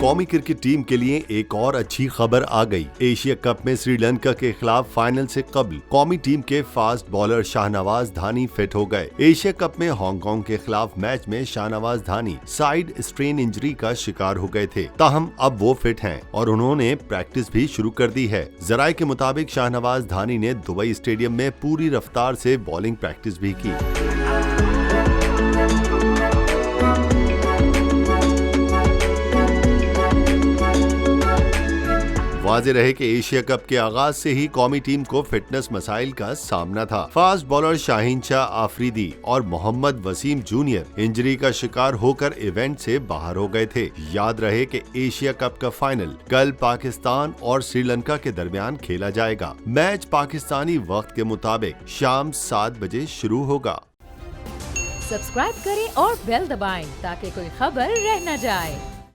कौमी cricket team के लिए एक और अच्छी खबर आ गई। एशिया कप में श्रीलंका के खिलाफ फाइनल से कबल कौमी टीम के फास्ट बॉलर शाहनवाज धानी फिट हो गए। एशिया कप में हांगकांग के खिलाफ मैच में शाहनवाज धानी साइड स्ट्रेन इंजरी का शिकार हो गए थे, ताहम अब वो फिट हैं और उन्होंने प्रैक्टिस भी शुरू कर दी है। जराये के मुताबिक शाहनवाज धानी ने दुबई स्टेडियम में पूरी रफ्तार से बॉलिंग प्रैक्टिस भी की। वाज़ेह रहे कि एशिया कप के आगाज से ही कौमी टीम को फिटनेस मसाइल का सामना था। फास्ट बॉलर शाहीन शाह आफरीदी और मोहम्मद वसीम जूनियर इंजरी का शिकार होकर इवेंट से बाहर हो गए थे। याद रहे कि एशिया कप का फाइनल कल पाकिस्तान और श्रीलंका के दरमियान खेला जाएगा। मैच पाकिस्तानी वक्त के मुताबिक शाम 7 बजे शुरू होगा। सब्सक्राइब करें और बेल दबाएं ताकि कोई खबर रह न जाए।